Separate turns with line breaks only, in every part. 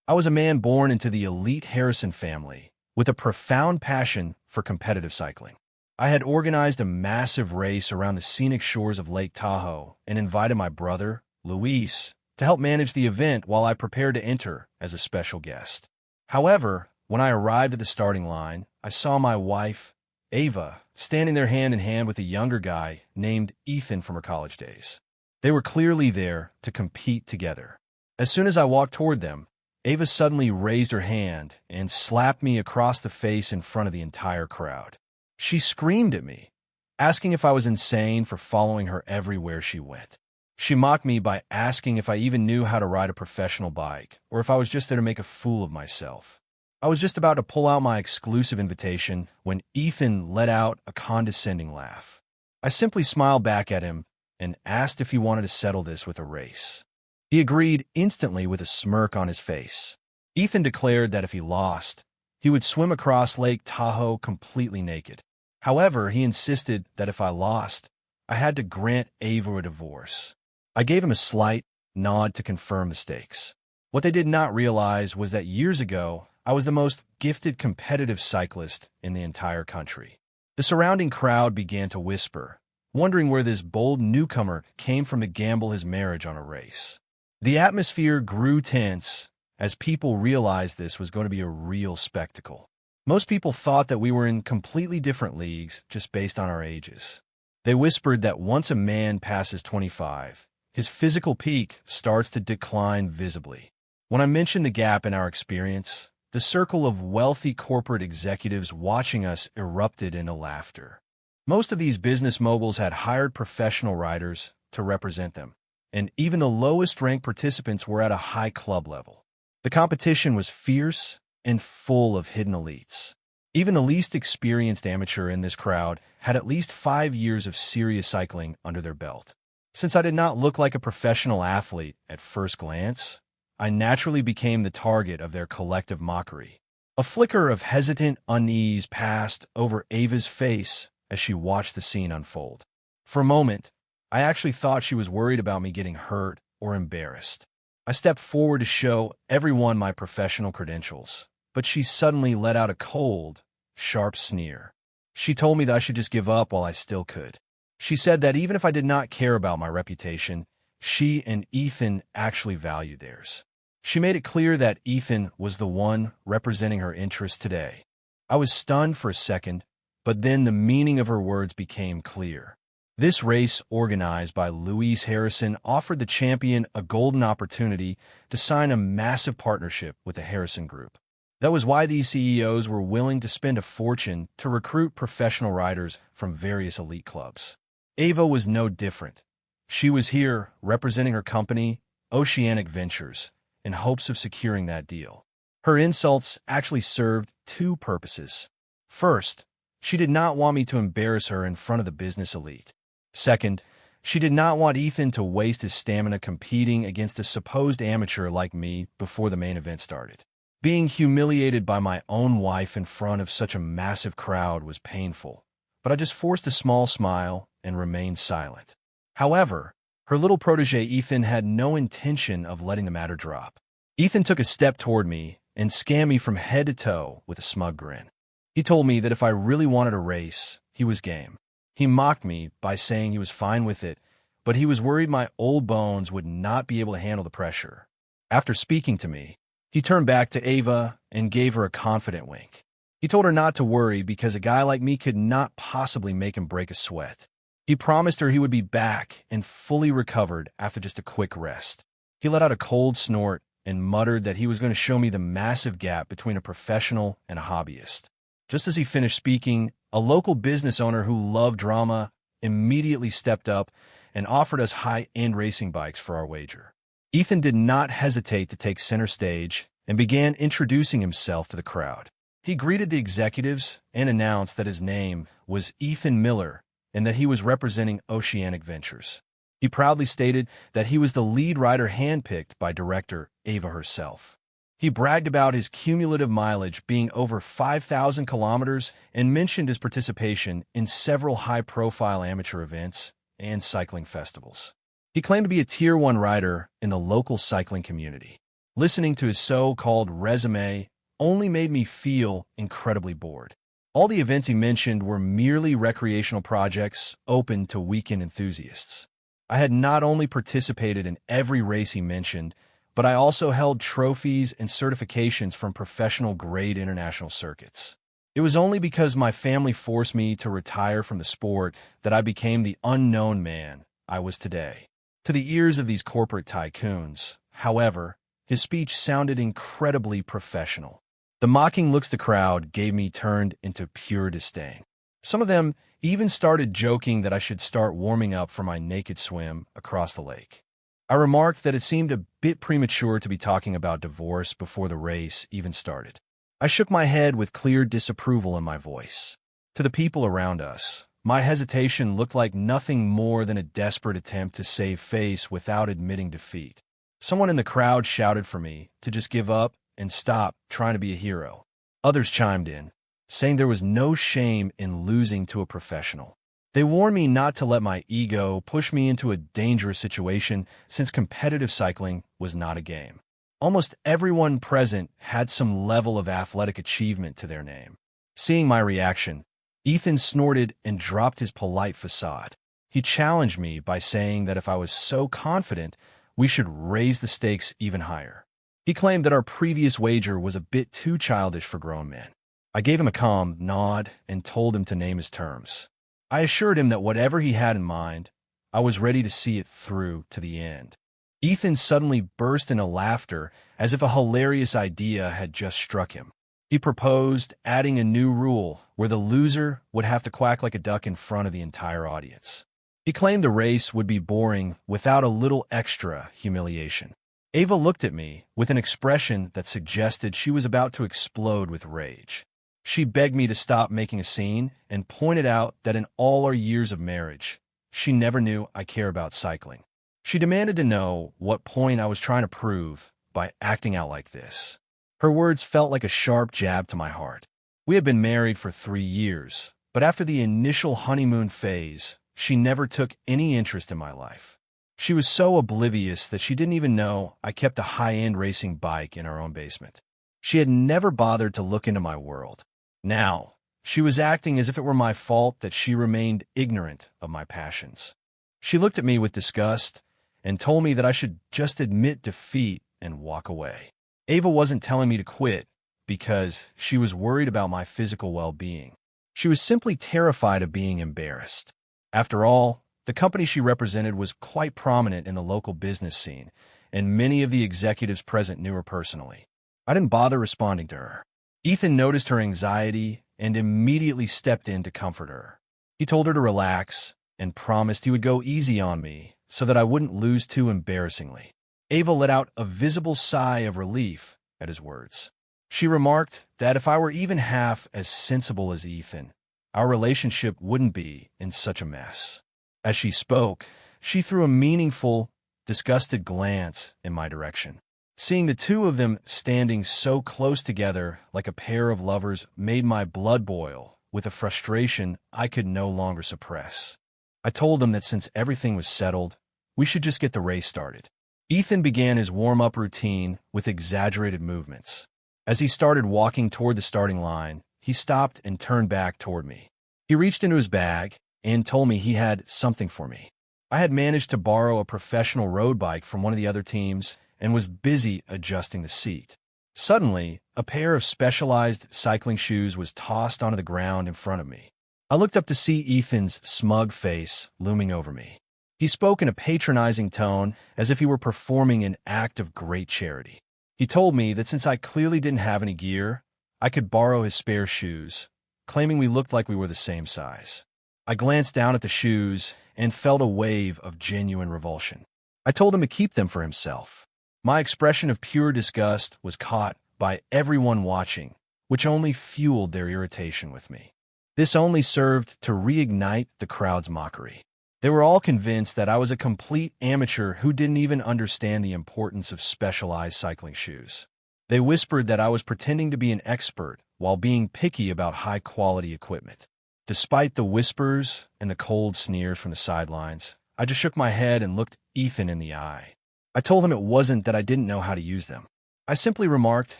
I was a man born into the elite Harrison family, with a profound passion for competitive cycling. I had organized a massive race around the scenic shores of Lake Tahoe and invited my brother, Luis, to help manage the event while I prepared to enter as a special guest. However, when I arrived at the starting line, I saw my wife, Ava, standing there hand in hand with a younger guy named Ethan from her college days. They were clearly there to compete together. As soon as I walked toward them, Ava suddenly raised her hand and slapped me across the face in front of the entire crowd. She screamed at me, asking if I was insane for following her everywhere she went. She mocked me by asking if I even knew how to ride a professional bike, or if I was just there to make a fool of myself. I was just about to pull out my exclusive invitation when Ethan let out a condescending laugh. I simply smiled back at him and asked if he wanted to settle this with a race. He agreed instantly with a smirk on his face. Ethan declared that if he lost, he would swim across Lake Tahoe completely naked. However, he insisted that if I lost, I had to grant Ava a divorce. I gave him a slight nod to confirm the stakes. What they did not realize was that years ago, I was the most gifted competitive cyclist in the entire country. The surrounding crowd began to whisper, wondering where this bold newcomer came from to gamble his marriage on a race. The atmosphere grew tense as people realized this was going to be a real spectacle. Most people thought that we were in completely different leagues just based on our ages. They whispered that once a man passes 25, his physical peak starts to decline visibly. When I mentioned the gap in our experience, the circle of wealthy corporate executives watching us erupted into laughter. Most of these business moguls had hired professional riders to represent them, and even the lowest-ranked participants were at a high club level. The competition was fierce and full of hidden elites. Even the least experienced amateur in this crowd had at least 5 years of serious cycling under their belt. Since I did not look like a professional athlete at first glance, I naturally became the target of their collective mockery. A flicker of hesitant unease passed over Ava's face as she watched the scene unfold. For a moment, I actually thought she was worried about me getting hurt or embarrassed. I stepped forward to show everyone my professional credentials, but she suddenly let out a cold, sharp sneer. She told me that I should just give up while I still could. She said that even if I did not care about my reputation, she and Ethan actually valued theirs. She made it clear that Ethan was the one representing her interests today. I was stunned for a second, but then the meaning of her words became clear. This race, organized by Luis Harrison, offered the champion a golden opportunity to sign a massive partnership with the Harrison Group. That was why these CEOs were willing to spend a fortune to recruit professional riders from various elite clubs. Ava was no different. She was here representing her company, Oceanic Ventures, in hopes of securing that deal. Her insults actually served two purposes. First, she did not want me to embarrass her in front of the business elite. Second, she did not want Ethan to waste his stamina competing against a supposed amateur like me before the main event started. Being humiliated by my own wife in front of such a massive crowd was painful, but I just forced a small smile and remained silent. However, her little protege Ethan had no intention of letting the matter drop. Ethan took a step toward me and scanned me from head to toe with a smug grin. He told me that if I really wanted a race, he was game. He mocked me by saying he was fine with it, but he was worried my old bones would not be able to handle the pressure. After speaking to me, he turned back to Ava and gave her a confident wink. He told her not to worry because a guy like me could not possibly make him break a sweat. He promised her he would be back and fully recovered after just a quick rest. He let out a cold snort and muttered that he was going to show me the massive gap between a professional and a hobbyist. Just as he finished speaking, a local business owner who loved drama immediately stepped up and offered us high-end racing bikes for our wager. Ethan did not hesitate to take center stage and began introducing himself to the crowd. He greeted the executives and announced that his name was Ethan Miller and that he was representing Oceanic Ventures. He proudly stated that he was the lead rider handpicked by director Ava herself. He bragged about his cumulative mileage being over 5,000 kilometers and mentioned his participation in several high-profile amateur events and cycling festivals. He claimed to be a Tier 1 rider in the local cycling community. Listening to his so-called resume only made me feel incredibly bored. All the events he mentioned were merely recreational projects open to weekend enthusiasts. I had not only participated in every race he mentioned, but I also held trophies and certifications from professional-grade international circuits. It was only because my family forced me to retire from the sport that I became the unknown man I was today. To the ears of these corporate tycoons, however, his speech sounded incredibly professional. The mocking looks the crowd gave me turned into pure disdain. Some of them even started joking that I should start warming up for my naked swim across the lake. I remarked that it seemed a bit premature to be talking about divorce before the race even started. I shook my head with clear disapproval in my voice. To the people around us, my hesitation looked like nothing more than a desperate attempt to save face without admitting defeat. Someone in the crowd shouted for me to just give up and stop trying to be a hero. Others chimed in, saying there was no shame in losing to a professional. They warned me not to let my ego push me into a dangerous situation since competitive cycling was not a game. Almost everyone present had some level of athletic achievement to their name. Seeing my reaction, Ethan snorted and dropped his polite facade. He challenged me by saying that if I was so confident, we should raise the stakes even higher. He claimed that our previous wager was a bit too childish for grown men. I gave him a calm nod and told him to name his terms. I assured him that whatever he had in mind, I was ready to see it through to the end. Ethan suddenly burst into laughter as if a hilarious idea had just struck him. He proposed adding a new rule where the loser would have to quack like a duck in front of the entire audience. He claimed the race would be boring without a little extra humiliation. Ava looked at me with an expression that suggested she was about to explode with rage. She begged me to stop making a scene and pointed out that in all our years of marriage, she never knew I care about cycling. She demanded to know what point I was trying to prove by acting out like this. Her words felt like a sharp jab to my heart. We had been married for 3 years, but after the initial honeymoon phase, she never took any interest in my life. She was so oblivious that she didn't even know I kept a high-end racing bike in our own basement. She had never bothered to look into my world. Now, she was acting as if it were my fault that she remained ignorant of my passions. She looked at me with disgust and told me that I should just admit defeat and walk away. Ava wasn't telling me to quit because she was worried about my physical well-being. She was simply terrified of being embarrassed. After all, the company she represented was quite prominent in the local business scene, and many of the executives present knew her personally. I didn't bother responding to her. Ethan noticed her anxiety and immediately stepped in to comfort her. He told her to relax and promised he would go easy on me so that I wouldn't lose too embarrassingly. Ava let out a visible sigh of relief at his words. She remarked that if I were even half as sensible as Ethan, our relationship wouldn't be in such a mess. As she spoke, she threw a meaningful, disgusted glance in my direction. Seeing the two of them standing so close together like a pair of lovers made my blood boil with a frustration I could no longer suppress. I told them that since everything was settled, we should just get the race started. Ethan began his warm-up routine with exaggerated movements. As he started walking toward the starting line, he stopped and turned back toward me. He reached into his bag and told me he had something for me. I had managed to borrow a professional road bike from one of the other teams and was busy adjusting the seat. Suddenly, a pair of specialized cycling shoes was tossed onto the ground in front of me. I looked up to see Ethan's smug face looming over me. He spoke in a patronizing tone as if he were performing an act of great charity. He told me that since I clearly didn't have any gear, I could borrow his spare shoes, claiming we looked like we were the same size. I glanced down at the shoes and felt a wave of genuine revulsion. I told him to keep them for himself. My expression of pure disgust was caught by everyone watching, which only fueled their irritation with me. This only served to reignite the crowd's mockery. They were all convinced that I was a complete amateur who didn't even understand the importance of specialized cycling shoes. They whispered that I was pretending to be an expert while being picky about high-quality equipment. Despite the whispers and the cold sneers from the sidelines, I just shook my head and looked Ethan in the eye. I told him it wasn't that I didn't know how to use them. I simply remarked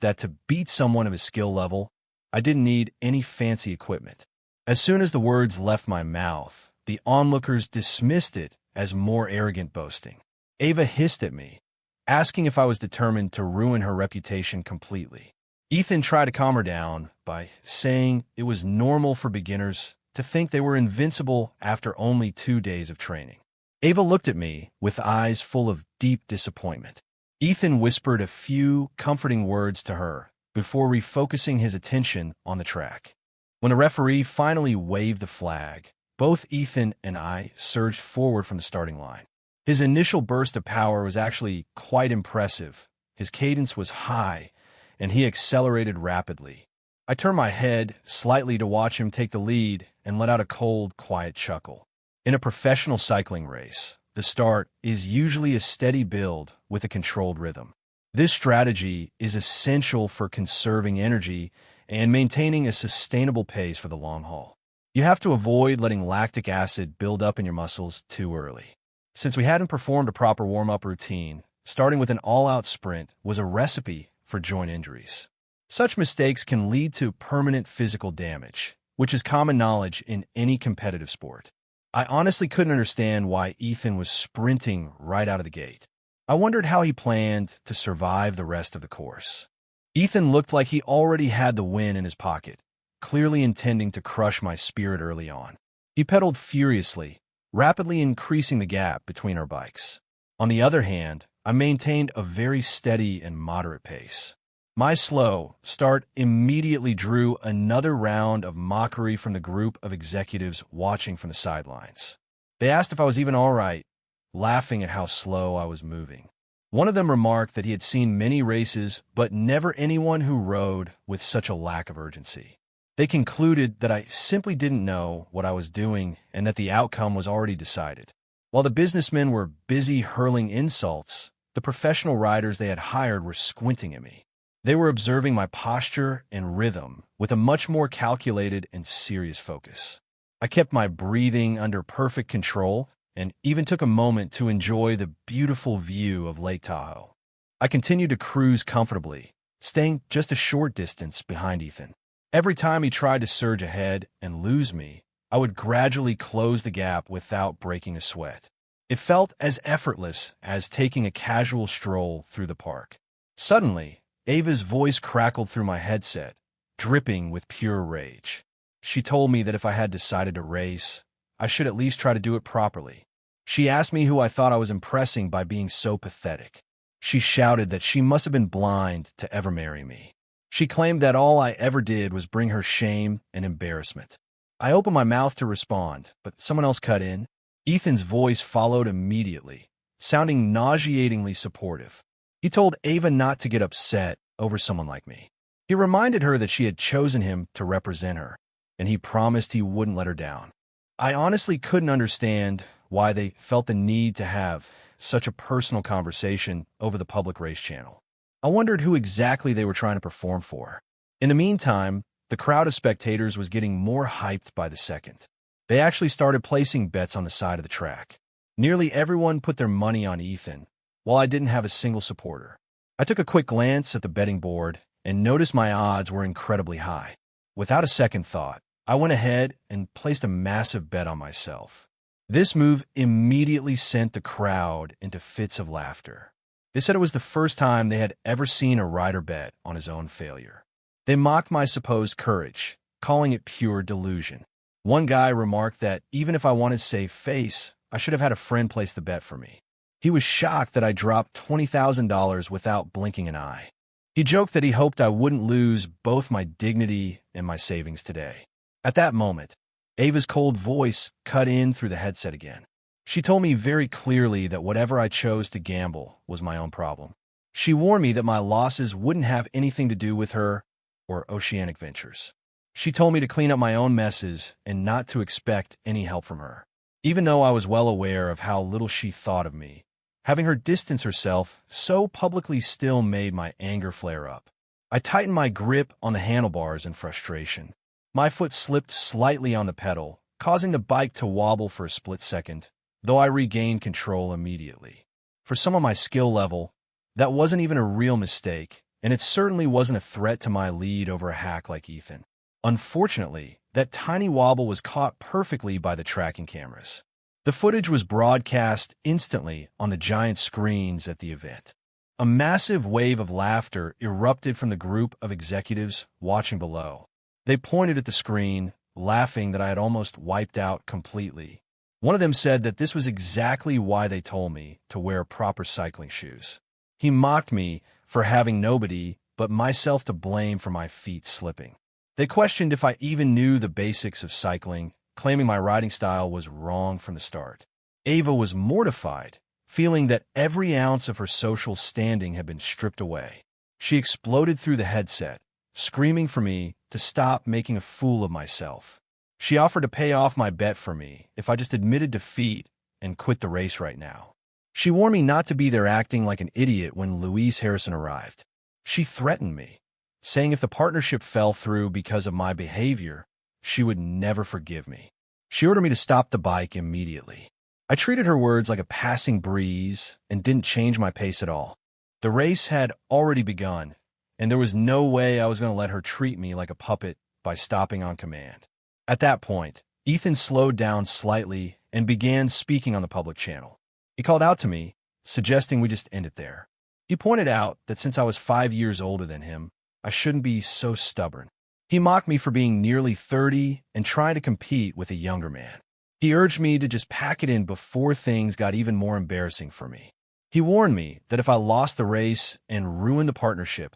that to beat someone of his skill level, I didn't need any fancy equipment. As soon as the words left my mouth, the onlookers dismissed it as more arrogant boasting. Ava hissed at me, asking if I was determined to ruin her reputation completely. Ethan tried to calm her down by saying it was normal for beginners to think they were invincible after only 2 days of training. Ava looked at me with eyes full of deep disappointment. Ethan whispered a few comforting words to her before refocusing his attention on the track. When the referee finally waved the flag, both Ethan and I surged forward from the starting line. His initial burst of power was actually quite impressive. His cadence was high, and he accelerated rapidly. I turned my head slightly to watch him take the lead and let out a cold, quiet chuckle. In a professional cycling race, the start is usually a steady build with a controlled rhythm. This strategy is essential for conserving energy and maintaining a sustainable pace for the long haul. You have to avoid letting lactic acid build up in your muscles too early. Since we hadn't performed a proper warm-up routine, starting with an all-out sprint was a recipe for joint injuries. Such mistakes can lead to permanent physical damage, which is common knowledge in any competitive sport. I honestly couldn't understand why Ethan was sprinting right out of the gate. I wondered how he planned to survive the rest of the course. Ethan looked like he already had the win in his pocket, clearly intending to crush my spirit early on. He pedaled furiously, rapidly increasing the gap between our bikes. On the other hand, I maintained a very steady and moderate pace. My slow start immediately drew another round of mockery from the group of executives watching from the sidelines. They asked if I was even all right, laughing at how slow I was moving. One of them remarked that he had seen many races, but never anyone who rode with such a lack of urgency. They concluded that I simply didn't know what I was doing and that the outcome was already decided. While the businessmen were busy hurling insults, the professional riders they had hired were squinting at me. They were observing my posture and rhythm with a much more calculated and serious focus. I kept my breathing under perfect control and even took a moment to enjoy the beautiful view of Lake Tahoe. I continued to cruise comfortably, staying just a short distance behind Ethan. Every time he tried to surge ahead and lose me, I would gradually close the gap without breaking a sweat. It felt as effortless as taking a casual stroll through the park. Suddenly, Ava's voice crackled through my headset, dripping with pure rage. She told me that if I had decided to race, I should at least try to do it properly. She asked me who I thought I was impressing by being so pathetic. She shouted that she must have been blind to ever marry me. She claimed that all I ever did was bring her shame and embarrassment. I opened my mouth to respond, but someone else cut in. Ethan's voice followed immediately, sounding nauseatingly supportive. He told Ava not to get upset over someone like me. He reminded her that she had chosen him to represent her, and he promised he wouldn't let her down. I honestly couldn't understand why they felt the need to have such a personal conversation over the public race channel. I wondered who exactly they were trying to perform for. In the meantime, the crowd of spectators was getting more hyped by the second. They actually started placing bets on the side of the track. Nearly everyone put their money on Ethan, while I didn't have a single supporter. I took a quick glance at the betting board and noticed my odds were incredibly high. Without a second thought, I went ahead and placed a massive bet on myself. This move immediately sent the crowd into fits of laughter. They said it was the first time they had ever seen a rider bet on his own failure. They mocked my supposed courage, calling it pure delusion. One guy remarked that even if I wanted to save face, I should have had a friend place the bet for me. He was shocked that I dropped $20,000 without blinking an eye. He joked that he hoped I wouldn't lose both my dignity and my savings today. At that moment, Ava's cold voice cut in through the headset again. She told me very clearly that whatever I chose to gamble was my own problem. She warned me that my losses wouldn't have anything to do with her or Oceanic Ventures. She told me to clean up my own messes and not to expect any help from her. Even though I was well aware of how little she thought of me, having her distance herself so publicly still made my anger flare up. I tightened my grip on the handlebars in frustration. My foot slipped slightly on the pedal, causing the bike to wobble for a split second, though I regained control immediately. For some of my skill level, That wasn't even a real mistake, and it certainly wasn't a threat to my lead over a hack like Ethan. Unfortunately, that tiny wobble was caught perfectly by the tracking cameras. The footage was broadcast instantly on the giant screens at the event. A massive wave of laughter erupted from the group of executives watching below. They pointed at the screen, laughing that I had almost wiped out completely. One of them said that this was exactly why they told me to wear proper cycling shoes. He mocked me for having nobody but myself to blame for my feet slipping. They questioned if I even knew the basics of cycling, claiming my riding style was wrong from the start. Ava was mortified, feeling that every ounce of her social standing had been stripped away. She exploded through the headset, screaming for me to stop making a fool of myself. She offered to pay off my bet for me if I just admitted defeat and quit the race right now. She warned me not to be there acting like an idiot when Louise Harrison arrived. She threatened me, saying if the partnership fell through because of my behavior, she would never forgive me. She ordered me to stop the bike immediately. I treated her words like a passing breeze and didn't change my pace at all. The race had already begun, and there was no way I was going to let her treat me like a puppet by stopping on command. At that point, Ethan slowed down slightly and began speaking on the public channel. He called out to me, suggesting we just end it there. He pointed out that since I was 5 years older than him, I shouldn't be so stubborn. He mocked me for being nearly 30 and trying to compete with a younger man. He urged me to just pack it in before things got even more embarrassing for me. He warned me that if I lost the race and ruined the partnership,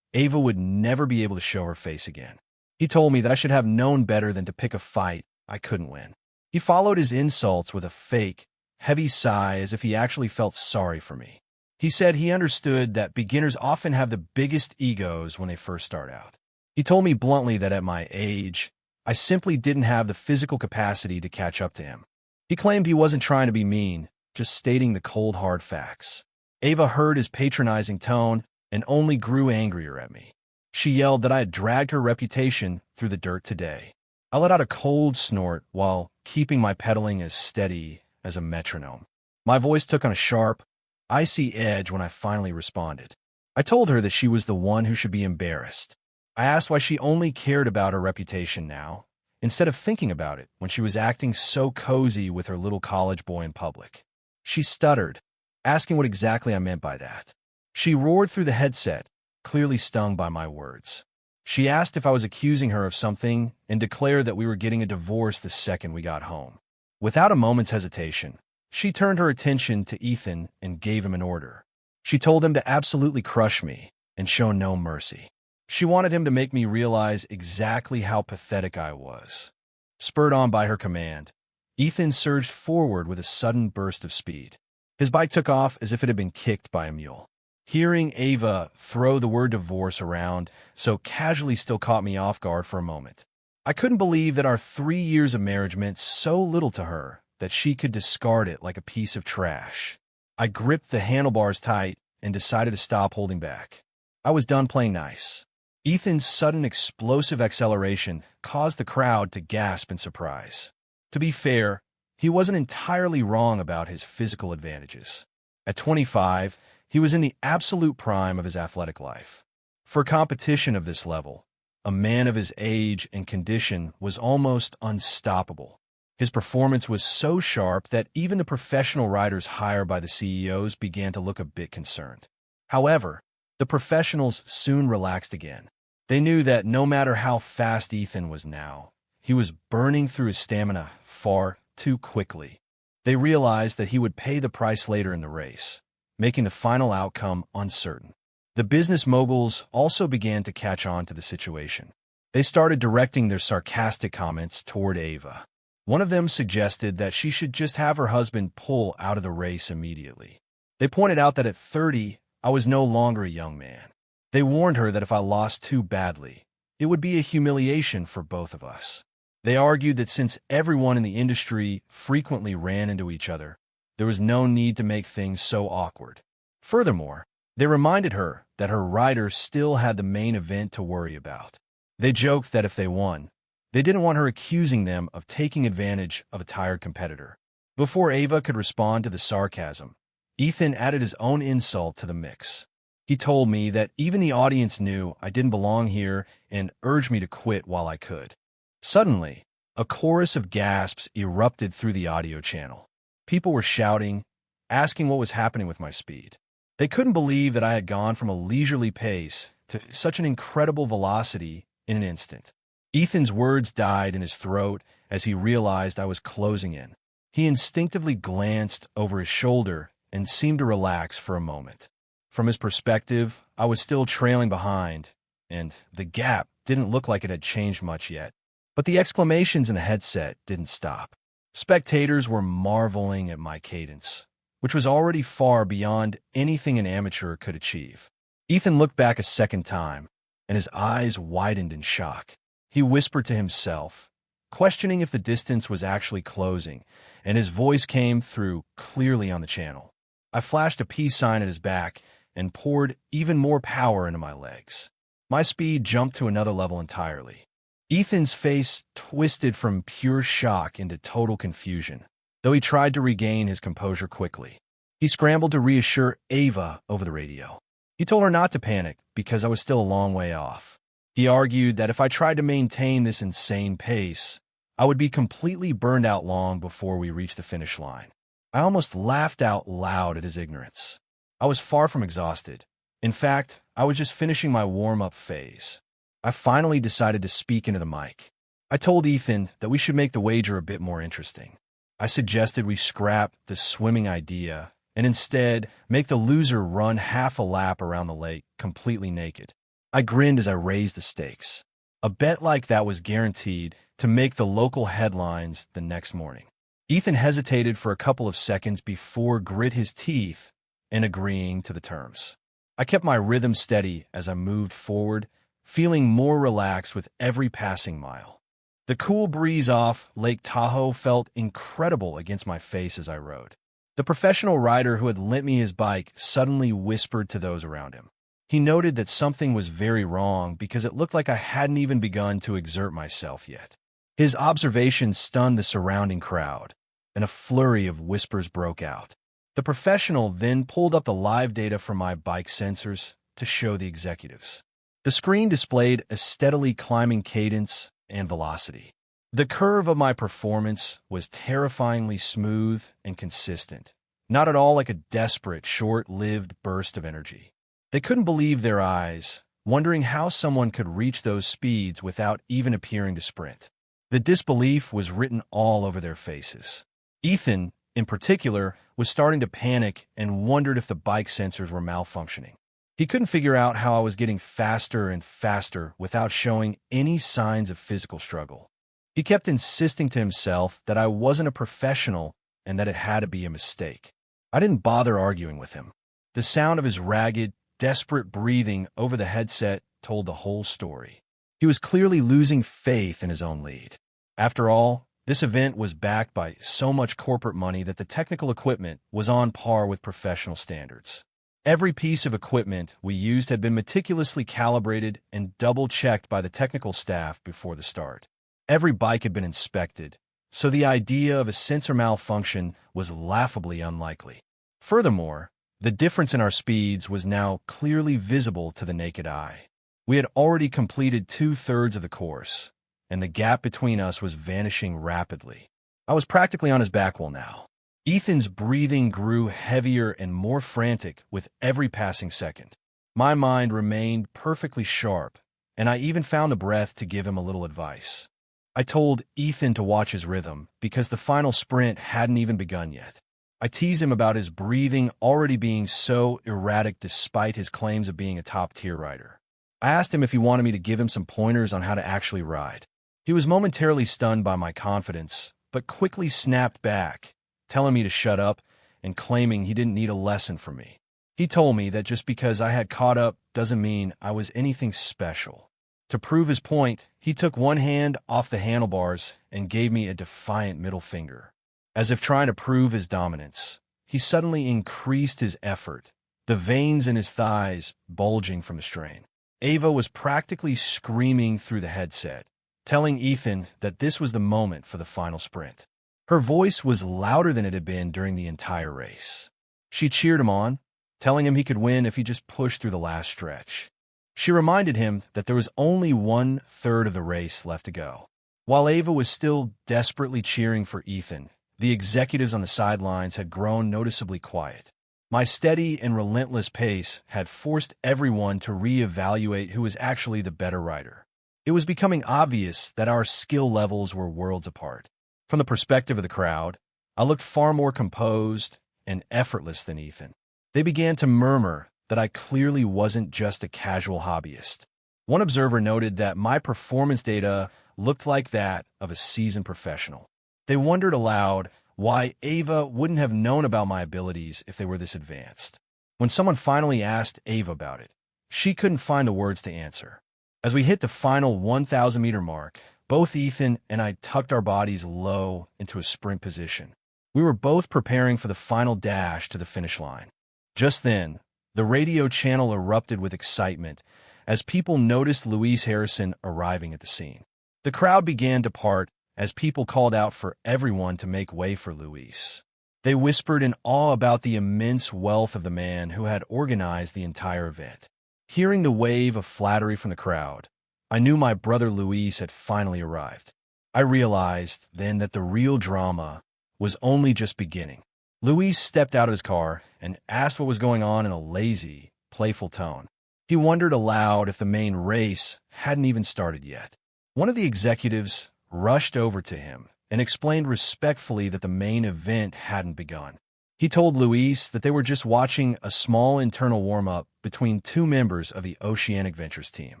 Ava would never be able to show her face again. He told me that I should have known better than to pick a fight I couldn't win. He followed his insults with a fake, heavy sigh as if he actually felt sorry for me. He said he understood that beginners often have the biggest egos when they first start out. He told me bluntly that at my age, I simply didn't have the physical capacity to catch up to him. He claimed he wasn't trying to be mean, just stating the cold, hard facts. Ava heard his patronizing tone and only grew angrier at me. She yelled that I had dragged her reputation through the dirt today. I let out a cold snort while keeping my pedaling as steady as a metronome. My voice took on a sharp, icy edge when I finally responded. I told her that she was the one who should be embarrassed. I asked why she only cared about her reputation now, instead of thinking about it when she was acting so cozy with her little college boy in public. She stuttered, asking what exactly I meant by that. She roared through the headset, clearly stung by my words. She asked if I was accusing her of something and declared that we were getting a divorce the second we got home. Without a moment's hesitation, she turned her attention to Ethan and gave him an order. She told him to absolutely crush me and show no mercy. She wanted him to make me realize exactly how pathetic I was. Spurred on by her command, Ethan surged forward with a sudden burst of speed. His bike took off as if it had been kicked by a mule. Hearing Ava throw the word divorce around so casually still caught me off guard for a moment. I couldn't believe that our 3 years of marriage meant so little to her that she could discard it like a piece of trash. I gripped the handlebars tight and decided to stop holding back. I was done playing nice. Ethan's sudden explosive acceleration caused the crowd to gasp in surprise. To be fair, he wasn't entirely wrong about his physical advantages. At 25, he was in the absolute prime of his athletic life. For competition of this level, a man of his age and condition was almost unstoppable. His performance was so sharp that even the professional riders hired by the CEOs began to look a bit concerned. However, the professionals soon relaxed again. They knew that no matter how fast Ethan was now, he was burning through his stamina far too quickly. They realized that he would pay the price later in the race, making the final outcome uncertain. The business moguls also began to catch on to the situation. They started directing their sarcastic comments toward Ava. One of them suggested that she should just have her husband pull out of the race immediately. They pointed out that at 30, I was no longer a young man. They warned her that if I lost too badly, it would be a humiliation for both of us. They argued that since everyone in the industry frequently ran into each other, there was no need to make things so awkward. Furthermore, they reminded her that her riders still had the main event to worry about. They joked that if they won, they didn't want her accusing them of taking advantage of a tired competitor. Before Ava could respond to the sarcasm, Ethan added his own insult to the mix. He told me that even the audience knew I didn't belong here and urged me to quit while I could. Suddenly, a chorus of gasps erupted through the audio channel. People were shouting, asking what was happening with my speed. They couldn't believe that I had gone from a leisurely pace to such an incredible velocity in an instant. Ethan's words died in his throat as he realized I was closing in. He instinctively glanced over his shoulder and seemed to relax for a moment. From his perspective, I was still trailing behind, and the gap didn't look like it had changed much yet. But the exclamations in the headset didn't stop. Spectators were marveling at my cadence, which was already far beyond anything an amateur could achieve. Ethan looked back a second time, and his eyes widened in shock. He whispered to himself, questioning if the distance was actually closing, and his voice came through clearly on the channel. I flashed a peace sign at his back and poured even more power into my legs. My speed jumped to another level entirely. Ethan's face twisted from pure shock into total confusion, though he tried to regain his composure quickly. He scrambled to reassure Ava over the radio. He told her not to panic because I was still a long way off. He argued that if I tried to maintain this insane pace, I would be completely burned out long before we reached the finish line. I almost laughed out loud at his ignorance. I was far from exhausted. In fact, I was just finishing my warm-up phase. I finally decided to speak into the mic. I told Ethan that we should make the wager a bit more interesting. I suggested we scrap the swimming idea and instead make the loser run half a lap around the lake completely naked. I grinned as I raised the stakes. A bet like that was guaranteed to make the local headlines the next morning. Ethan hesitated for a couple of seconds before grit his teeth and agreeing to the terms. I kept my rhythm steady as I moved forward, feeling more relaxed with every passing mile. The cool breeze off Lake Tahoe felt incredible against my face as I rode. The professional rider who had lent me his bike suddenly whispered to those around him. He noted that something was very wrong because it looked like I hadn't even begun to exert myself yet. His observation stunned the surrounding crowd, and a flurry of whispers broke out. The professional then pulled up the live data from my bike sensors to show the executives. The screen displayed a steadily climbing cadence and velocity. The curve of my performance was terrifyingly smooth and consistent, not at all like a desperate, short-lived burst of energy. They couldn't believe their eyes, wondering how someone could reach those speeds without even appearing to sprint. The disbelief was written all over their faces. Ethan, in particular, was starting to panic and wondered if the bike sensors were malfunctioning. He couldn't figure out how I was getting faster and faster without showing any signs of physical struggle. He kept insisting to himself that I wasn't a professional and that it had to be a mistake. I didn't bother arguing with him. The sound of his ragged, desperate breathing over the headset told the whole story. He was clearly losing faith in his own lead. After all, this event was backed by so much corporate money that the technical equipment was on par with professional standards. Every piece of equipment we used had been meticulously calibrated and double-checked by the technical staff before the start. Every bike had been inspected, so the idea of a sensor malfunction was laughably unlikely. Furthermore, the difference in our speeds was now clearly visible to the naked eye. We had already completed 2/3 of the course, and the gap between us was vanishing rapidly. I was practically on his back wheel now. Ethan's breathing grew heavier and more frantic with every passing second. My mind remained perfectly sharp, and I even found the breath to give him a little advice. I told Ethan to watch his rhythm because the final sprint hadn't even begun yet. I teased him about his breathing already being so erratic despite his claims of being a top-tier rider. I asked him if he wanted me to give him some pointers on how to actually ride. He was momentarily stunned by my confidence, but quickly snapped back, telling me to shut up and claiming he didn't need a lesson from me. He told me that just because I had caught up doesn't mean I was anything special. To prove his point, he took one hand off the handlebars and gave me a defiant middle finger. As if trying to prove his dominance, he suddenly increased his effort, the veins in his thighs bulging from the strain. Ava was practically screaming through the headset, telling Ethan that this was the moment for the final sprint. Her voice was louder than it had been during the entire race. She cheered him on, telling him he could win if he just pushed through the last stretch. She reminded him that there was only 1/3 of the race left to go. While Ava was still desperately cheering for Ethan, the executives on the sidelines had grown noticeably quiet. My steady and relentless pace had forced everyone to reevaluate who was actually the better rider. It was becoming obvious that our skill levels were worlds apart. From the perspective of the crowd, I looked far more composed and effortless than Ethan. They began to murmur that I clearly wasn't just a casual hobbyist. One observer noted that my performance data looked like that of a seasoned professional. They wondered aloud why Ava wouldn't have known about my abilities if they were this advanced. When someone finally asked Ava about it, she couldn't find the words to answer. As we hit the final 1,000-meter mark, both Ethan and I tucked our bodies low into a sprint position. We were both preparing for the final dash to the finish line. Just then, the radio channel erupted with excitement as people noticed Louise Harrison arriving at the scene. The crowd began to part as people called out for everyone to make way for Louise. They whispered in awe about the immense wealth of the man who had organized the entire event. Hearing the wave of flattery from the crowd, I knew my brother Louise had finally arrived. I realized then that the real drama was only just beginning. Louise stepped out of his car and asked what was going on in a lazy, playful tone. He wondered aloud if the main race hadn't even started yet. One of the executives rushed over to him and explained respectfully that the main event hadn't begun. He told Louise that they were just watching a small internal warm-up between two members of the Oceanic Ventures team.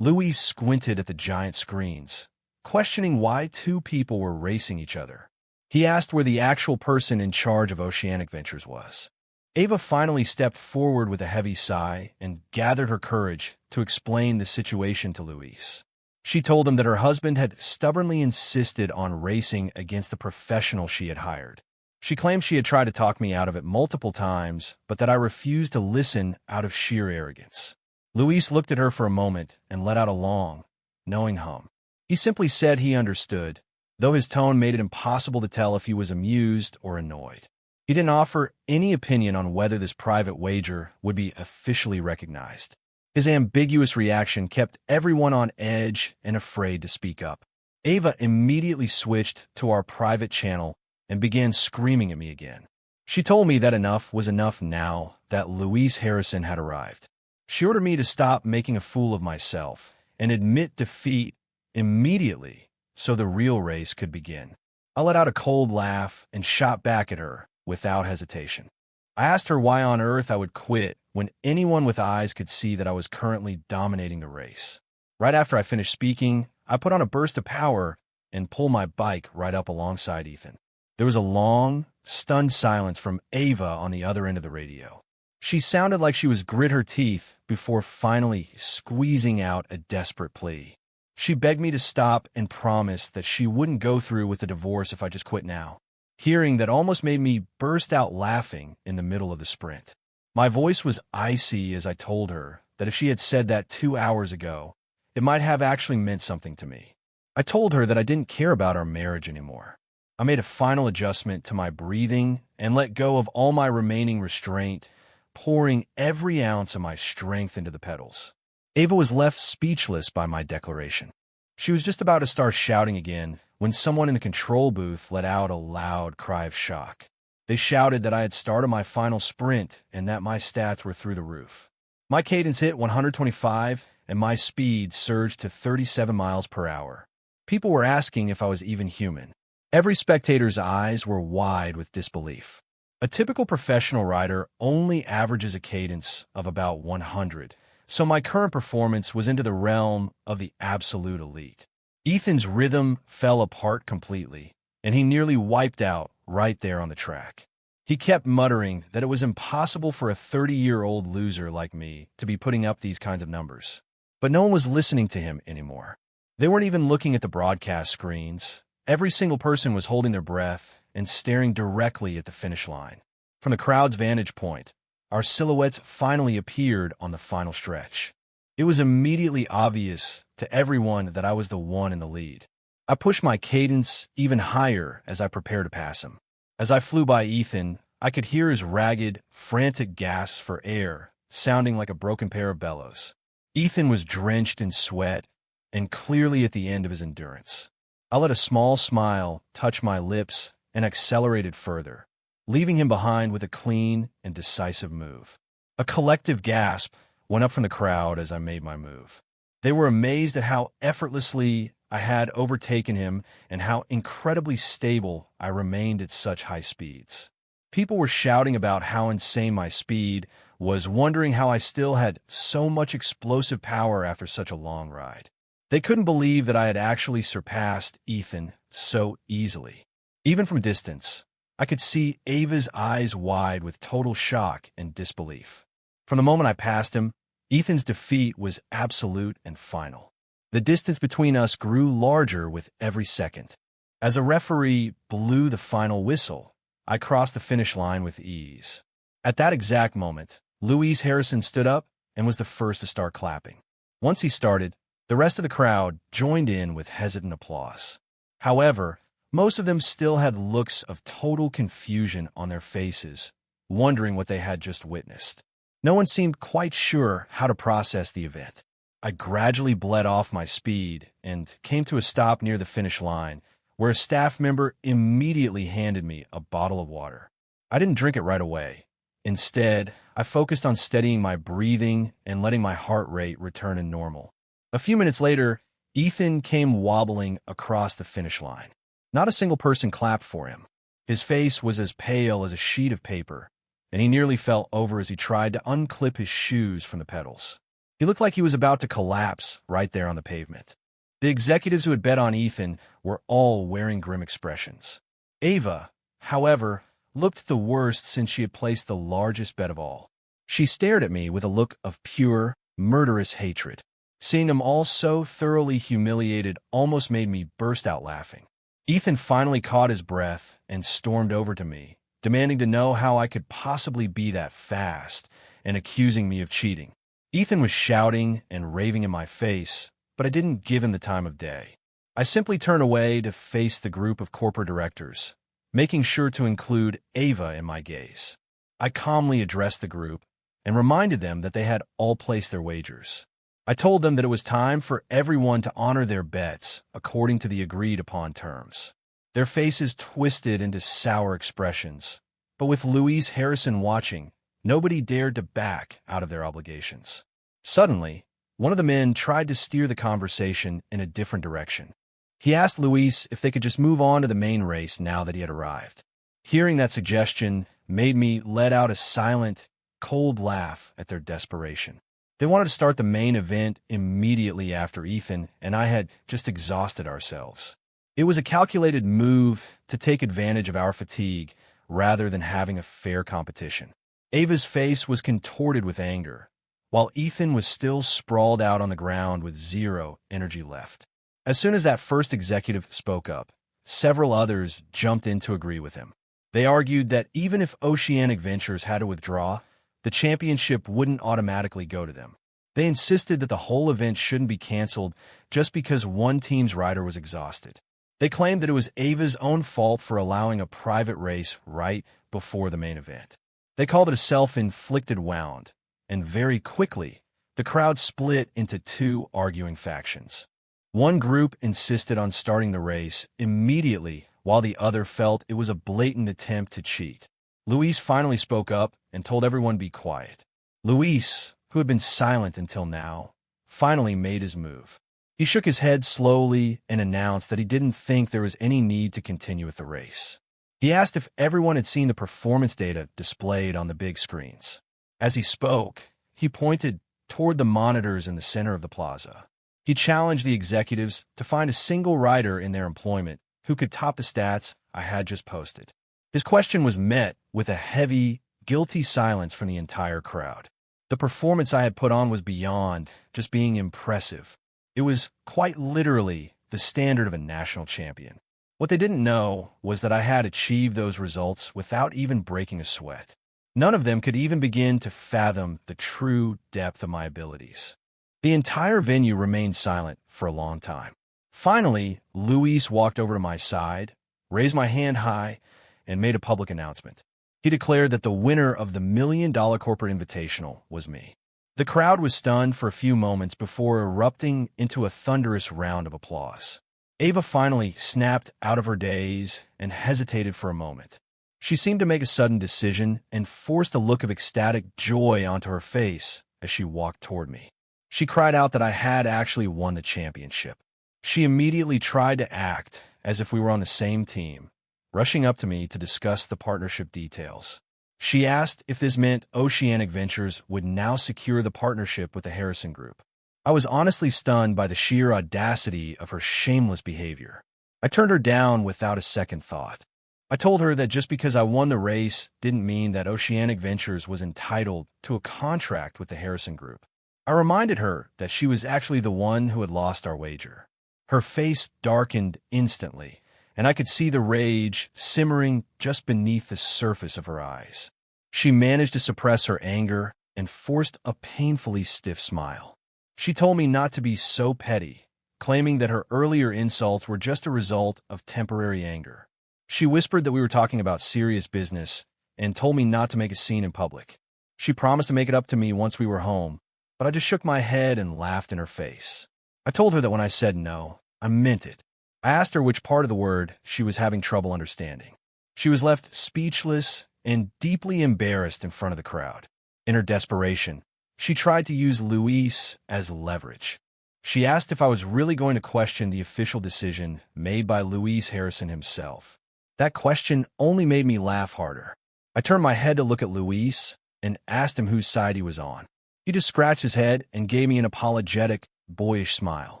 Louise squinted at the giant screens, questioning why two people were racing each other. He asked where the actual person in charge of Oceanic Ventures was. Ava finally stepped forward with a heavy sigh and gathered her courage to explain the situation to Louise. She told him that her husband had stubbornly insisted on racing against the professional she had hired. She claimed she had tried to talk me out of it multiple times, but that I refused to listen out of sheer arrogance. Louise looked at her for a moment and let out a long, knowing hum. He simply said he understood, though his tone made it impossible to tell if he was amused or annoyed. He didn't offer any opinion on whether this private wager would be officially recognized. His ambiguous reaction kept everyone on edge and afraid to speak up. Ava immediately switched to our private channel and began screaming at me again. She told me that enough was enough now that Louise Harrison had arrived. She ordered me to stop making a fool of myself and admit defeat immediately so the real race could begin. I let out a cold laugh and shot back at her without hesitation. I asked her why on earth I would quit when anyone with eyes could see that I was currently dominating the race. Right after I finished speaking, I put on a burst of power and pulled my bike right up alongside Ethan. There was a long, stunned silence from Ava on the other end of the radio. She sounded like she was grit her teeth before finally squeezing out a desperate plea. She begged me to stop and promised that she wouldn't go through with the divorce if I just quit now. Hearing that almost made me burst out laughing in the middle of the sprint. My voice was icy as I told her that if she had said that 2 hours ago, it might have actually meant something to me. I told her that I didn't care about our marriage anymore. I made a final adjustment to my breathing and let go of all my remaining restraint, pouring every ounce of my strength into the pedals. Ava was left speechless by my declaration. She was just about to start shouting again when someone in the control booth let out a loud cry of shock. They shouted that I had started my final sprint and that my stats were through the roof. My cadence hit 125 and my speed surged to 37 miles per hour. People were asking if I was even human. Every spectator's eyes were wide with disbelief. A typical professional rider only averages a cadence of about 100, so my current performance was into the realm of the absolute elite. Ethan's rhythm fell apart completely, and he nearly wiped out right there on the track. He kept muttering that it was impossible for a 30-year-old loser like me to be putting up these kinds of numbers. But no one was listening to him anymore. They weren't even looking at the broadcast screens. Every single person was holding their breath and staring directly at the finish line. From the crowd's vantage point, our silhouettes finally appeared on the final stretch. It was immediately obvious to everyone that I was the one in the lead. I pushed my cadence even higher as I prepared to pass him. As I flew by Ethan, I could hear his ragged, frantic gasps for air, sounding like a broken pair of bellows. Ethan was drenched in sweat and clearly at the end of his endurance. I let a small smile touch my lips and accelerated further, leaving him behind with a clean and decisive move. A collective gasp went up from the crowd as I made my move. They were amazed at how effortlessly I had overtaken him and how incredibly stable I remained at such high speeds. People were shouting about how insane my speed was, wondering how I still had so much explosive power after such a long ride. They couldn't believe that I had actually surpassed Ethan so easily. Even from distance, I could see Ava's eyes wide with total shock and disbelief. From the moment I passed him, Ethan's defeat was absolute and final. The distance between us grew larger with every second. As a referee blew the final whistle, I crossed the finish line with ease. At that exact moment, Louise Harrison stood up and was the first to start clapping. Once he started, the rest of the crowd joined in with hesitant applause. However, most of them still had looks of total confusion on their faces, wondering what they had just witnessed. No one seemed quite sure how to process the event. I gradually bled off my speed and came to a stop near the finish line, where a staff member immediately handed me a bottle of water. I didn't drink it right away. Instead, I focused on steadying my breathing and letting my heart rate return to normal. A few minutes later, Ethan came wobbling across the finish line. Not a single person clapped for him. His face was as pale as a sheet of paper, and he nearly fell over as he tried to unclip his shoes from the pedals. He looked like he was about to collapse right there on the pavement. The executives who had bet on Ethan were all wearing grim expressions. Ava, however, looked the worst since she had placed the largest bet of all. She stared at me with a look of pure, murderous hatred. Seeing them all so thoroughly humiliated almost made me burst out laughing. Ethan finally caught his breath and stormed over to me, demanding to know how I could possibly be that fast and accusing me of cheating. Ethan was shouting and raving in my face, but I didn't give him the time of day. I simply turned away to face the group of corporate directors, making sure to include Ava in my gaze. I calmly addressed the group and reminded them that they had all placed their wagers. I told them that it was time for everyone to honor their bets according to the agreed-upon terms. Their faces twisted into sour expressions, but with Louise Harrison watching, nobody dared to back out of their obligations. Suddenly, one of the men tried to steer the conversation in a different direction. He asked Louise if they could just move on to the main race now that he had arrived. Hearing that suggestion made me let out a silent, cold laugh at their desperation. They wanted to start the main event immediately after Ethan and I had just exhausted ourselves. It was a calculated move to take advantage of our fatigue rather than having a fair competition. Ava's face was contorted with anger, while Ethan was still sprawled out on the ground with zero energy left. As soon as that first executive spoke up, several others jumped in to agree with him. They argued that even if Oceanic Ventures had to withdraw, the championship wouldn't automatically go to them. They insisted that the whole event shouldn't be canceled just because one team's rider was exhausted. They claimed that it was Ava's own fault for allowing a private race right before the main event. They called it a self-inflicted wound, and very quickly, the crowd split into two arguing factions. One group insisted on starting the race immediately, while the other felt it was a blatant attempt to cheat. Luis finally spoke up and told everyone to be quiet. Luis, who had been silent until now, finally made his move. He shook his head slowly and announced that he didn't think there was any need to continue with the race. He asked if everyone had seen the performance data displayed on the big screens. As he spoke, he pointed toward the monitors in the center of the plaza. He challenged the executives to find a single rider in their employment who could top the stats I had just posted. His question was met with a heavy, guilty silence from the entire crowd. The performance I had put on was beyond just being impressive. It was quite literally the standard of a national champion. What they didn't know was that I had achieved those results without even breaking a sweat. None of them could even begin to fathom the true depth of my abilities. The entire venue remained silent for a long time. Finally, Luis walked over to my side, raised my hand high, and made a public announcement. He declared that the winner of the $1 million corporate invitational was me. The crowd was stunned for a few moments before erupting into a thunderous round of applause. Ava finally snapped out of her daze and hesitated for a moment. She seemed to make a sudden decision and forced a look of ecstatic joy onto her face as she walked toward me. She cried out that I had actually won the championship. She immediately tried to act as if we were on the same team, rushing up to me to discuss the partnership details. She asked if this meant Oceanic Ventures would now secure the partnership with the Harrison Group. I was honestly stunned by the sheer audacity of her shameless behavior. I turned her down without a second thought. I told her that just because I won the race didn't mean that Oceanic Ventures was entitled to a contract with the Harrison Group. I reminded her that she was actually the one who had lost our wager. Her face darkened instantly, and I could see the rage simmering just beneath the surface of her eyes. She managed to suppress her anger and forced a painfully stiff smile. She told me not to be so petty, claiming that her earlier insults were just a result of temporary anger. She whispered that we were talking about serious business and told me not to make a scene in public. She promised to make it up to me once we were home, but I just shook my head and laughed in her face. I told her that when I said no, I meant it. I asked her which part of the word she was having trouble understanding. She was left speechless and deeply embarrassed in front of the crowd. In her desperation, she tried to use Luis as leverage. She asked if I was really going to question the official decision made by Luis Harrison himself. That question only made me laugh harder. I turned my head to look at Luis and asked him whose side he was on. He just scratched his head and gave me an apologetic, boyish smile.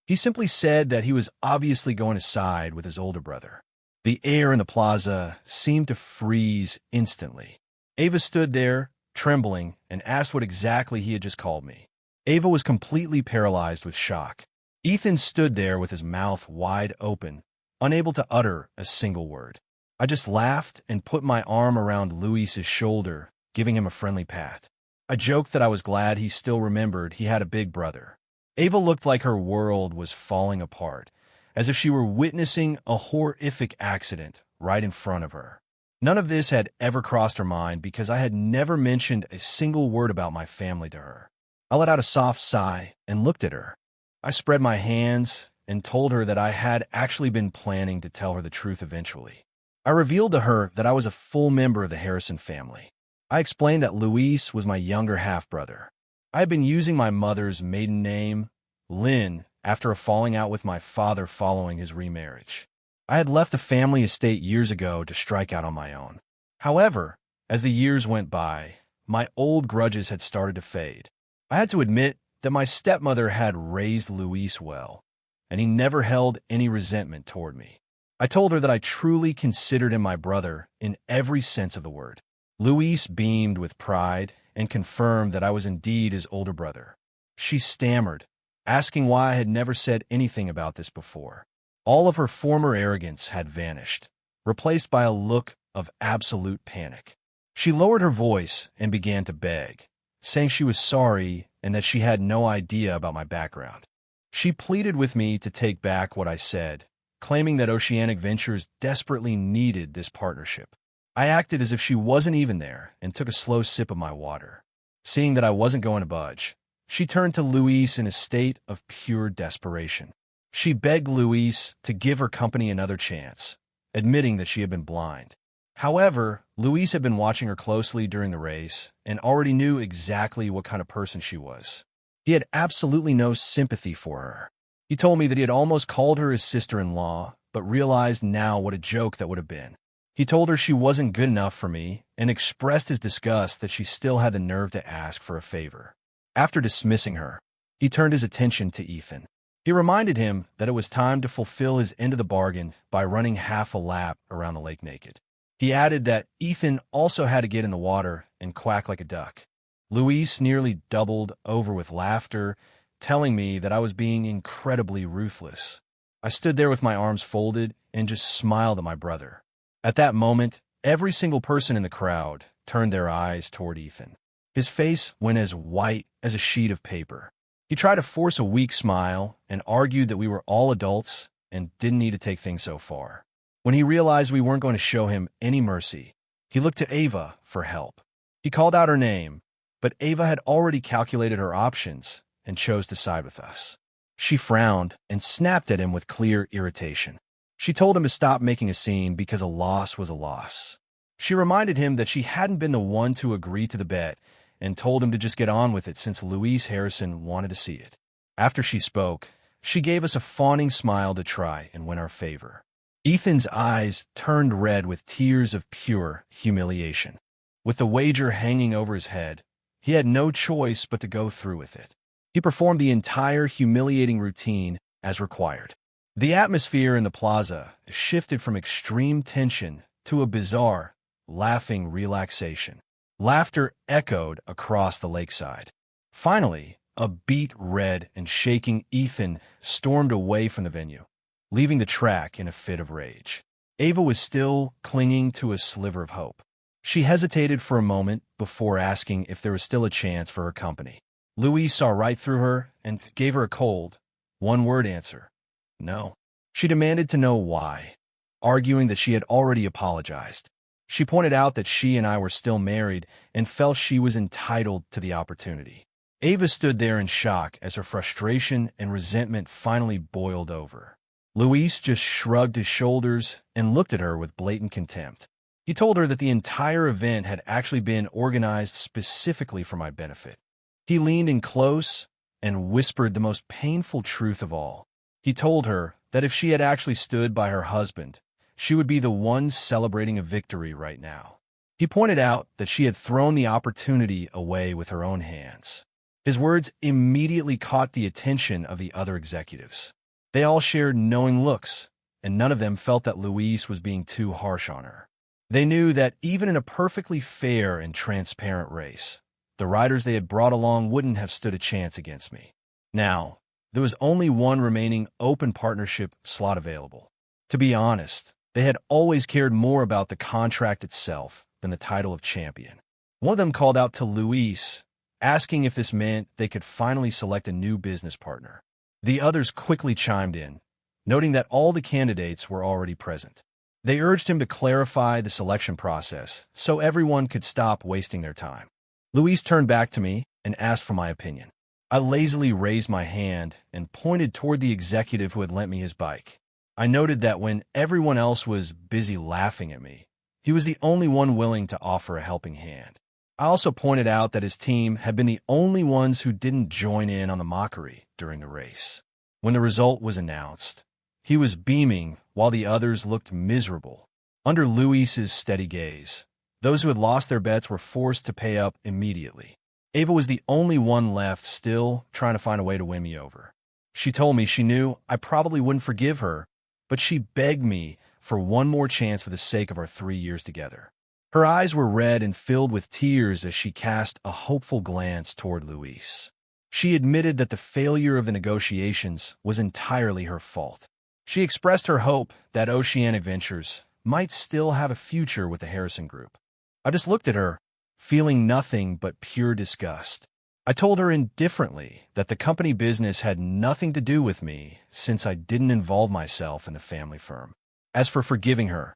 He simply said that he was obviously going to side with his older brother. The air in the plaza seemed to freeze instantly. Ava stood there, trembling, and asked what exactly he had just called me. Ava was completely paralyzed with shock. Ethan stood there with his mouth wide open, unable to utter a single word. I just laughed and put my arm around Luis's shoulder, giving him a friendly pat. I joked that I was glad he still remembered he had a big brother. Ava looked like her world was falling apart, as if she were witnessing a horrific accident right in front of her. None of this had ever crossed her mind because I had never mentioned a single word about my family to her. I let out a soft sigh and looked at her. I spread my hands and told her that I had actually been planning to tell her the truth eventually. I revealed to her that I was a full member of the Harrison family. I explained that Luis was my younger half-brother. I had been using my mother's maiden name, Lynn, after a falling out with my father following his remarriage. I had left the family estate years ago to strike out on my own. However, as the years went by, my old grudges had started to fade. I had to admit that my stepmother had raised Luis well, and he never held any resentment toward me. I told her that I truly considered him my brother in every sense of the word. Luis beamed with pride and confirmed that I was indeed his older brother. She stammered, asking why I had never said anything about this before. All of her former arrogance had vanished, replaced by a look of absolute panic. She lowered her voice and began to beg, saying she was sorry and that she had no idea about my background. She pleaded with me to take back what I said, claiming that Oceanic Ventures desperately needed this partnership. I acted as if she wasn't even there and took a slow sip of my water. Seeing that I wasn't going to budge, she turned to Luis in a state of pure desperation. She begged Luis to give her company another chance, admitting that she had been blind. However, Luis had been watching her closely during the race and already knew exactly what kind of person she was. He had absolutely no sympathy for her. He told me that he had almost called her his sister-in-law, but realized now what a joke that would have been. He told her she wasn't good enough for me and expressed his disgust that she still had the nerve to ask for a favor. After dismissing her, he turned his attention to Ethan. He reminded him that it was time to fulfill his end of the bargain by running half a lap around the lake naked. He added that Ethan also had to get in the water and quack like a duck. Luis nearly doubled over with laughter, telling me that I was being incredibly ruthless. I stood there with my arms folded and just smiled at my brother. At that moment, every single person in the crowd turned their eyes toward Ethan. His face went as white as a sheet of paper. He tried to force a weak smile and argued that we were all adults and didn't need to take things so far. When he realized we weren't going to show him any mercy, he He looked to Ava for help. He called out her name, but Ava had already calculated her options and chose to side with us. She frowned and snapped at him with clear irritation. She told him to stop making a scene because a loss was a loss. She reminded him that she hadn't been the one to agree to the bet and told him to just get on with it since Louise Harrison wanted to see it. After she spoke, she gave us a fawning smile to try and win our favor. Ethan's eyes turned red with tears of pure humiliation. With the wager hanging over his head, he had no choice but to go through with it. He performed the entire humiliating routine as required. The atmosphere in the plaza shifted from extreme tension to a bizarre, laughing relaxation. Laughter echoed across the lakeside. Finally, a beet red and shaking Ethan stormed away from the venue, leaving the track in a fit of rage. Ava was still clinging to a sliver of hope. She hesitated for a moment before asking if there was still a chance for her company. Louise saw right through her and gave her a cold, one-word answer. No. She demanded to know why, arguing that she had already apologized. She pointed out that she and I were still married and felt she was entitled to the opportunity. Ava stood there in shock as her frustration and resentment finally boiled over. Luis just shrugged his shoulders and looked at her with blatant contempt. He told her that the entire event had actually been organized specifically for my benefit. He leaned in close and whispered the most painful truth of all. He told her that if she had actually stood by her husband, she would be the one celebrating a victory right now. He pointed out that she had thrown the opportunity away with her own hands. His words immediately caught the attention of the other executives. They all shared knowing looks, and none of them felt that Louise was being too harsh on her. They knew that even in a perfectly fair and transparent race, the riders they had brought along wouldn't have stood a chance against me. Now, there was only one remaining open partnership slot available. To be honest, they had always cared more about the contract itself than the title of champion. One of them called out to Luis, asking if this meant they could finally select a new business partner. The others quickly chimed in, noting that all the candidates were already present. They urged him to clarify the selection process so everyone could stop wasting their time. Luis turned back to me and asked for my opinion. I lazily raised my hand and pointed toward the executive who had lent me his bike. I noted that when everyone else was busy laughing at me, he was the only one willing to offer a helping hand. I also pointed out that his team had been the only ones who didn't join in on the mockery during the race. When the result was announced, he was beaming while the others looked miserable. Under Luis's steady gaze, those who had lost their bets were forced to pay up immediately. Ava was the only one left still trying to find a way to win me over. She told me she knew I probably wouldn't forgive her, but she begged me for one more chance for the sake of our 3 years together. Her eyes were red and filled with tears as she cast a hopeful glance toward Luis. She admitted that the failure of the negotiations was entirely her fault. She expressed her hope that Oceanic Ventures might still have a future with the Harrison Group. I just looked at her, feeling nothing but pure disgust. I told her indifferently that the company business had nothing to do with me since I didn't involve myself in the family firm. As for forgiving her,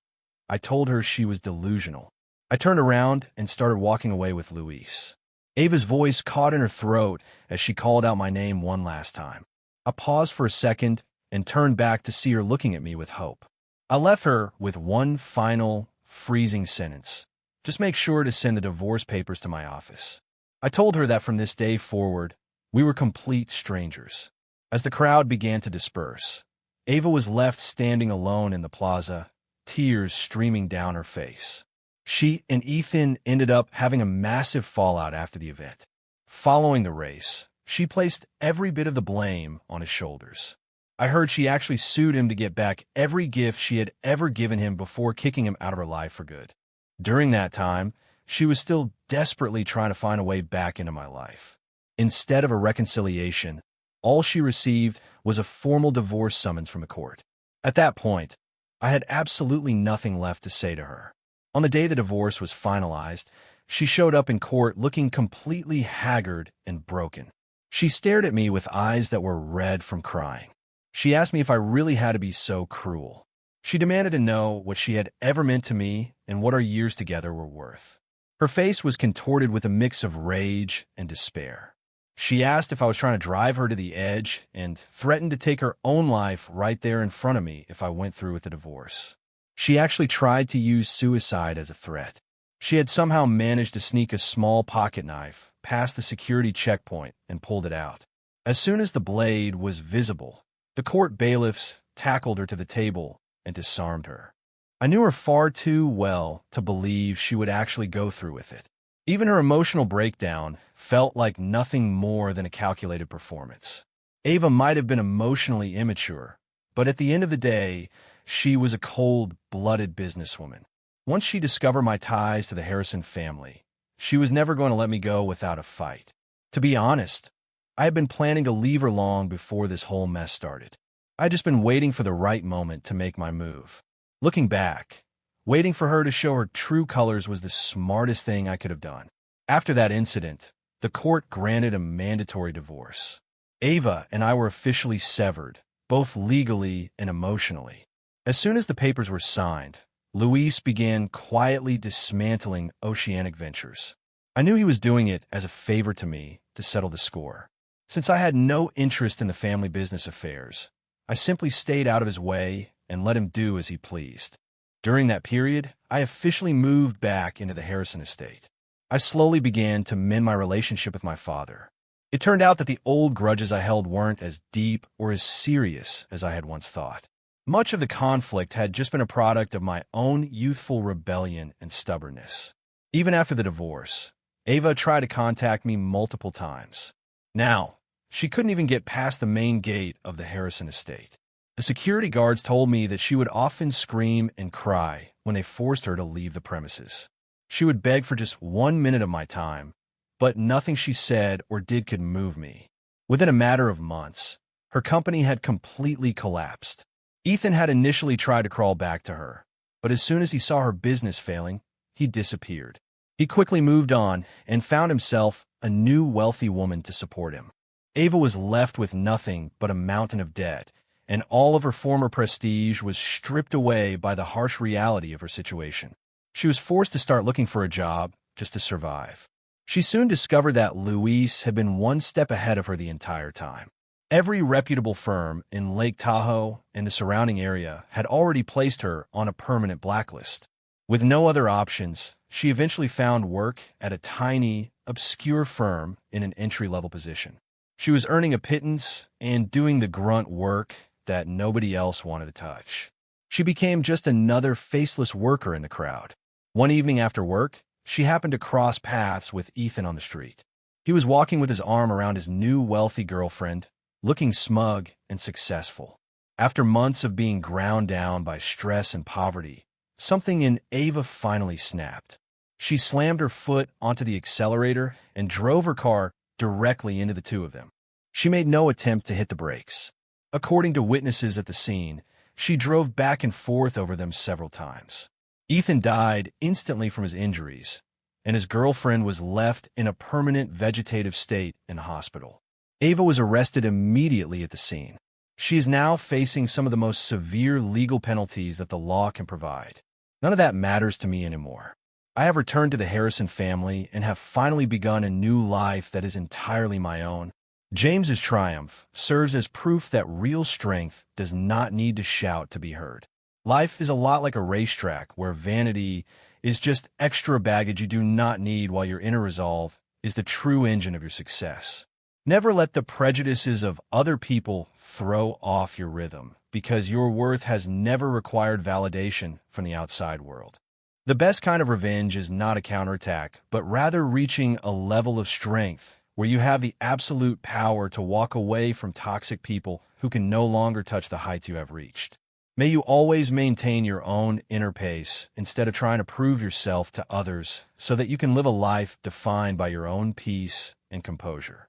I told her she was delusional. I turned around and started walking away with Luis. Ava's voice caught in her throat as she called out my name one last time. I paused for a second and turned back to see her looking at me with hope. I left her with one final, freezing sentence. Just make sure to send the divorce papers to my office. I told her that from this day forward, we were complete strangers. As the crowd began to disperse, Ava was left standing alone in the plaza, tears streaming down her face. She and Ethan ended up having a massive fallout after the event. Following the race, she placed every bit of the blame on his shoulders. I heard she actually sued him to get back every gift she had ever given him before kicking him out of her life for good. During that time, she was still desperately trying to find a way back into my life. Instead of a reconciliation, all she received was a formal divorce summons from the court. At that point, I had absolutely nothing left to say to her. On the day the divorce was finalized, she showed up in court looking completely haggard and broken. She stared at me with eyes that were red from crying. She asked me if I really had to be so cruel. She demanded to know what she had ever meant to me and what our years together were worth. Her face was contorted with a mix of rage and despair. She asked if I was trying to drive her to the edge and threatened to take her own life right there in front of me if I went through with the divorce. She actually tried to use suicide as a threat. She had somehow managed to sneak a small pocket knife past the security checkpoint and pulled it out. As soon as the blade was visible, the court bailiffs tackled her to the table and disarmed her. I knew her far too well to believe she would actually go through with it. Even her emotional breakdown felt like nothing more than a calculated performance. Ava might have been emotionally immature, but at the end of the day, she was a cold-blooded businesswoman. Once she discovered my ties to the Harrison family, she was never going to let me go without a fight. To be honest, I had been planning to leave her long before this whole mess started. I had just been waiting for the right moment to make my move. Looking back, waiting for her to show her true colors was the smartest thing I could have done. After that incident, the court granted a mandatory divorce. Ava and I were officially severed, both legally and emotionally. As soon as the papers were signed, Luis began quietly dismantling Oceanic Ventures. I knew he was doing it as a favor to me to settle the score. Since I had no interest in the family business affairs, I simply stayed out of his way and let him do as he pleased. During that period, I officially moved back into the Harrison estate. I slowly began to mend my relationship with my father. It turned out that the old grudges I held weren't as deep or as serious as I had once thought. Much of the conflict had just been a product of my own youthful rebellion and stubbornness. Even after the divorce, Ava tried to contact me multiple times. Now, she couldn't even get past the main gate of the Harrison estate. The security guards told me that she would often scream and cry when they forced her to leave the premises. She would beg for just 1 minute of my time, but nothing she said or did could move me. Within a matter of months, her company had completely collapsed. Ethan had initially tried to crawl back to her, but as soon as he saw her business failing, he disappeared. He quickly moved on and found himself a new wealthy woman to support him. Ava was left with nothing but a mountain of debt, and all of her former prestige was stripped away by the harsh reality of her situation. She was forced to start looking for a job just to survive. She soon discovered that Luis had been one step ahead of her the entire time. Every reputable firm in Lake Tahoe and the surrounding area had already placed her on a permanent blacklist. With no other options, she eventually found work at a tiny, obscure firm in an entry-level position. She was earning a pittance and doing the grunt work that nobody else wanted to touch. She became just another faceless worker in the crowd. One evening after work, she happened to cross paths with Ethan on the street. He was walking with his arm around his new wealthy girlfriend, looking smug and successful. After months of being ground down by stress and poverty, something in Ava finally snapped. She slammed her foot onto the accelerator and drove her car directly into the two of them. She made no attempt to hit the brakes. According to witnesses at the scene, she drove back and forth over them several times. Ethan died instantly from his injuries, and his girlfriend was left in a permanent vegetative state in a hospital. Ava was arrested immediately at the scene. She is now facing some of the most severe legal penalties that the law can provide. None of that matters to me anymore. I have returned to the Harrison family and have finally begun a new life that is entirely my own. James's triumph serves as proof that real strength does not need to shout to be heard. Life is a lot like a racetrack where vanity is just extra baggage you do not need, while your inner resolve is the true engine of your success. Never let the prejudices of other people throw off your rhythm, because your worth has never required validation from the outside world. The best kind of revenge is not a counterattack, but rather reaching a level of strength where you have the absolute power to walk away from toxic people who can no longer touch the heights you have reached. May you always maintain your own inner pace instead of trying to prove yourself to others, so that you can live a life defined by your own peace and composure.